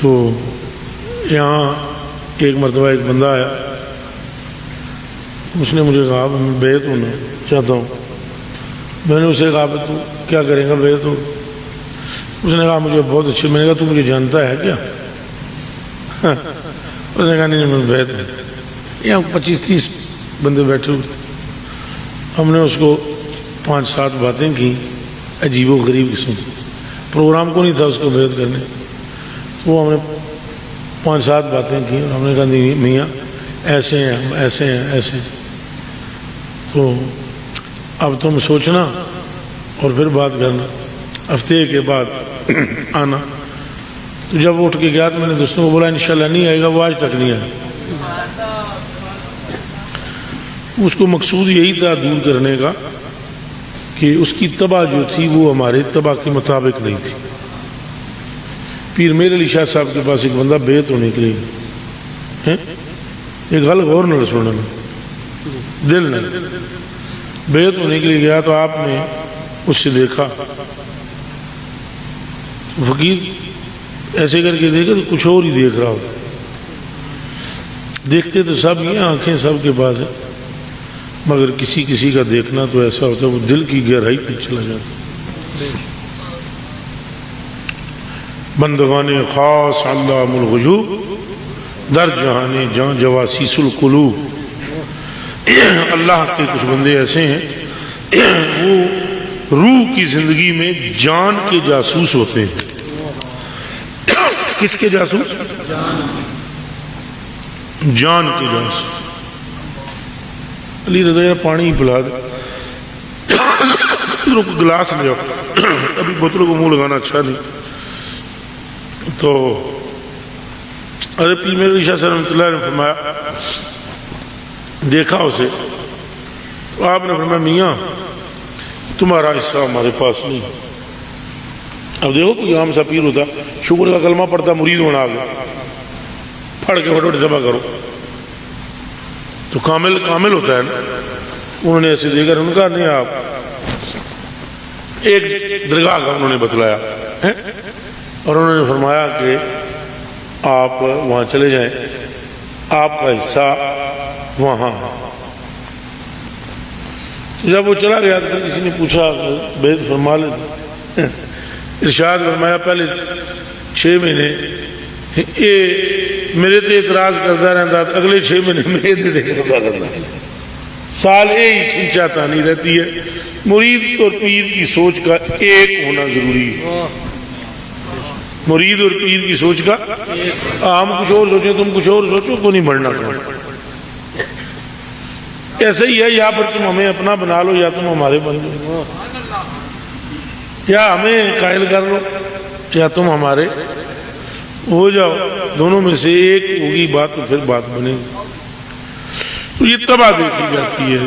تو یہاں ایک مرتبہ ایک بندہ آیا، اس نے مجھے کہا میں بیعت ہونا چاہتا ہوں۔ میں نے اسے کہا تو کیا کریں گا بیعت ہو؟ اس نے کہا مجھے بہت اچھے۔ میں نے کہا تو مجھے جانتا ہے کیا؟ اس نے کہا نہیں میں بیعت ہوں۔ یہاں 25-30 بندے بیٹھے ہوئے، ہم نے اس کو 5-7 باتیں کی عجیب و غریب قسم کی، پروگرام کو نہیں تھا اس کو بیعت کرنے، تو وہ ہم نے 5-7 باتیں کی اور ہم نے کہا نہیں میاں ایسے ہیں ہم، ایسے ہیں ایسے ہیں، تو اب تم سوچنا اور پھر بات کرنا، ہفتے کے بعد آنا۔ تو جب اٹھ کے گیا تو میں نے دوستوں کو بولا انشاءاللہ نہیں آئے گا، وہ آج تک نہیں آیا۔ اس کو مقصود یہی تھا دور کرنے کا کہ اس کی طبع جو تھی وہ ہمارے طبع کے مطابق نہیں تھی۔ پیر میر علی شاہ صاحب کے پاس ایک بندہ بیعت ہونے کے لیے، ایک گل غور نہ سننا، دل نہ، بیعت ہونے کے لیے گیا تو آپ نے اس سے دیکھا، فقیر ایسے کر کے دیکھا تو کچھ اور ہی دیکھ رہا ہوتا۔ دیکھتے تو سب یہ آنکھیں سب کے پاس ہیں، مگر کسی کسی کا دیکھنا تو ایسا ہوتا ہے وہ دل کی گہرائی تک چلا جاتا۔ بندگان خاص علام الغیوب در جہان جان جواسیس القلوب، اللہ کے کچھ بندے ایسے ہیں وہ روح کی زندگی میں جان کے جاسوس ہوتے ہیں۔ کس کے جاسوس؟ جان کے جاسوس۔ علی رضا یار پانی ہی پلا دے، گلاس لے آؤ، ابھی بوتلوں کو منہ لگانا اچھا نہیں۔ تو حضرت پیر میر علی شاہ صاحب رحمۃ اللہ نے فرمایا، دیکھا اسے تو آپ نے فرمایا میاں تمہارا حصہ ہمارے پاس نہیں۔ اب دیکھو کوئی عام سا پیر ہوتا شکر کا کلمہ پڑھتا مرید ہونا آگے پھڑ کے فٹوٹ ذبح کرو، تو کامل ہوتا ہے نا۔ انہوں نے ایسے دیکھا، ان کا نہیں، آپ ایک درگاہ کا انہوں نے بتلایا اور انہوں نے فرمایا کہ آپ وہاں چلے جائیں، آپ کا حصہ وہاں۔ جب وہ چلا گیا تو کسی نے پوچھا بیعت فرما لے، ارشاد فرمایا پہلے 6 مہینے میرے تے اعتراض کرتا رہتا، اگلے 6 مہینے میرے تے کرتا رہتا، سال ہی کھینچا تانی رہتی ہے۔ مرید اور پیر کی سوچ کا ایک ہونا ضروری ہے، مرید اور پیر کی سوچ کا، ہم کچھ اور سوچیں تم کچھ اور سوچو کو نہیں بڑھنا۔ ایسا ہی ہے، یا پھر تم ہمیں اپنا بنا لو یا تم ہمارے بن جاؤ، یا ہمیں قائل کر لو یا تم ہمارے ہو جاؤ، دونوں میں سے ایک ہوگی بات تو پھر بات بنے گی۔ تو یہ طبع دیکھی جاتی ہے۔